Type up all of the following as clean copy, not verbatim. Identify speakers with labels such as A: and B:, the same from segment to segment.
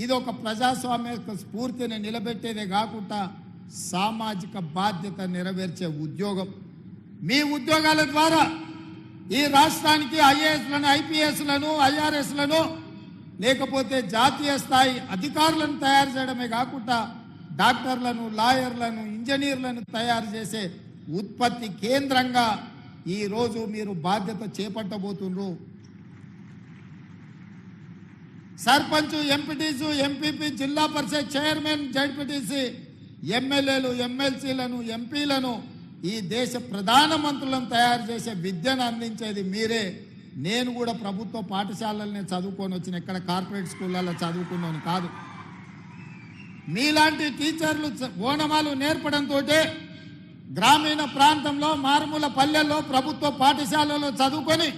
A: ఇది ఒక ప్రజాస్వామ్య స్ఫూర్తిని నిలబెట్టేదే కాకుండా సామాజిక బాధ్యత నెరవేర్చే ఉద్యోగం. మీ ఉద్యోగాల ద్వారా ఈ రాష్ట్రానికి ఐఏఎస్లను, ఐపీఎస్లను, ఐఆర్ఎస్లను లేకపోతే జాతీయ స్థాయి అధికారులను తయారు చేయడమే కాకుండా డాక్టర్లను, లాయర్లను, ఇంజనీర్లను తయారు చేసే ఉత్పత్తి కేంద్రంగా ఈరోజు మీరు బాధ్యత చేపట్టబోతున్నారు. సర్పంచ్, ఎంపీటీసు, ఎంపీపీ, జిల్లా పరిషత్ చైర్మన్, జడ్పీటీసీ, ఎమ్మెల్యేలు, ఎమ్మెల్సీలను, ఎంపీలను, ఈ దేశ ప్రధానమంత్రులను తయారు చేసే విద్యను అందించేది మీరే. నేను కూడా ప్రభుత్వ పాఠశాలలనే చదువుకొని వచ్చిన, ఎక్కడ కార్పొరేట్ స్కూళ్ళల్లో చదువుకున్నాను కాదు. మీలాంటి టీచర్లు ఓనమాలు నేర్పడంతో గ్రామీణ ప్రాంతంలో, మారుమూల పల్లెల్లో ప్రభుత్వ పాఠశాలలో చదువుకొని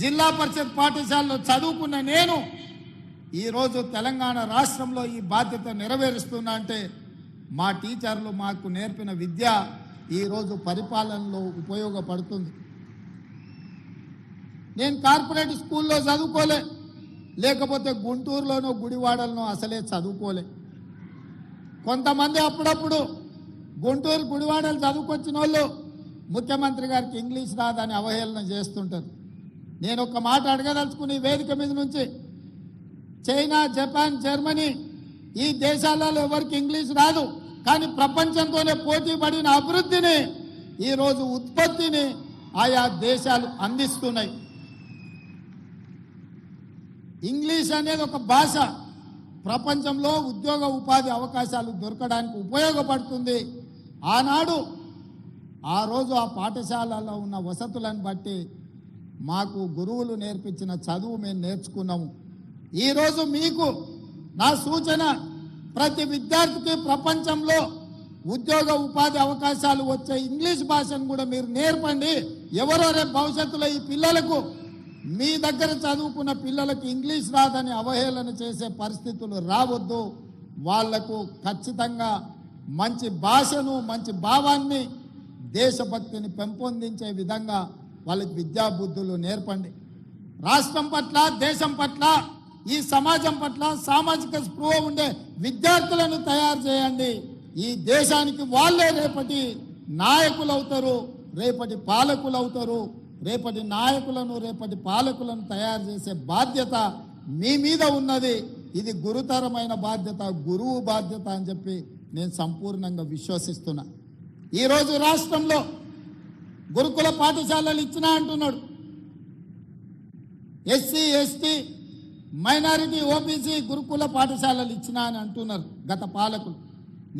A: జిల్లా పరిషత్ పాఠశాలలో చదువుకున్న నేను ఈరోజు తెలంగాణ రాష్ట్రంలో ఈ బాధ్యత నెరవేరుస్తున్నా అంటే మా టీచర్లు మాకు నేర్పిన విద్య ఈరోజు పరిపాలనలో ఉపయోగపడుతుంది. నేను కార్పొరేట్ స్కూల్లో చదువుకోలే, లేకపోతే గుంటూరులోనో గుడివాడలోనో అసలే చదువుకోలే. కొంతమంది అప్పుడప్పుడు గుంటూరు, గుడివాడలు చదువుకొచ్చిన వాళ్ళు ముఖ్యమంత్రి గారికి ఇంగ్లీష్ రాదని అవహేళన చేస్తుంటారు. నేను ఒక మాట అడగదలుచుకుని వేదిక మీద నుంచి, చైనా, జపాన్, జర్మనీ ఈ దేశాలలో ఎవరికి ఇంగ్లీష్ రాదు, కానీ ప్రపంచంతోనే పోటీ పడిన అభివృద్ధిని, ఈరోజు ఉత్పత్తిని ఆయా దేశాలు అందిస్తున్నాయి. ఇంగ్లీష్ అనేది ఒక భాష ప్రపంచంలో ఉద్యోగ ఉపాధి అవకాశాలు దొరకడానికి ఉపయోగపడుతుంది. ఆనాడు ఆ రోజు ఆ పాఠశాలలో ఉన్న వసతులను బట్టి మాకు గురువులు నేర్పించిన చదువు మేము నేర్చుకున్నాము. ఈరోజు మీకు నా సూచన, ప్రతి విద్యార్థికి ప్రపంచంలో ఉద్యోగ ఉపాధి అవకాశాలు వచ్చే ఇంగ్లీష్ భాషను కూడా మీరు నేర్పండి. ఎవరో రేపు భవిష్యత్తులో ఈ పిల్లలకు, మీ దగ్గర చదువుకున్న పిల్లలకు ఇంగ్లీష్ రాదని అవహేళన చేసే పరిస్థితులు రావద్దు. వాళ్లకు ఖచ్చితంగా మంచి భాషను, మంచి భావాన్ని, దేశభక్తిని పెంపొందించే విధంగా వాళ్ళకి విద్యాబుద్ధులు నేర్పండి. రాష్ట్రం పట్ల, దేశం పట్ల, ఈ సమాజం పట్ల సామాజిక స్పృహ ఉండే విద్యార్థులను తయారు చేయండి. ఈ దేశానికి వాళ్ళే రేపటి నాయకులు అవుతారు, రేపటి పాలకులు అవుతారు. రేపటి నాయకులను, రేపటి పాలకులను తయారు చేసే బాధ్యత మీ మీద ఉన్నది. ఇది గురుతరమైన బాధ్యత, గురువు బాధ్యత అని చెప్పి నేను సంపూర్ణంగా విశ్వసిస్తున్నా. ఈరోజు రాష్ట్రంలో గురుకుల పాఠశాలలు ఇచ్చినా అంటున్నాడు. ఎస్సీ, ఎస్టీ, మైనారిటీ, ఓబీసీ గురుకుల పాఠశాలలు ఇచ్చినా అని అంటున్నారు గత పాలకులు.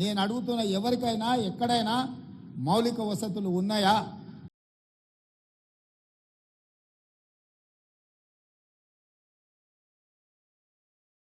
A: నేను అడుగుతున్న, ఎవరికైనా ఎక్కడైనా మౌలిక వసతులు ఉన్నాయా?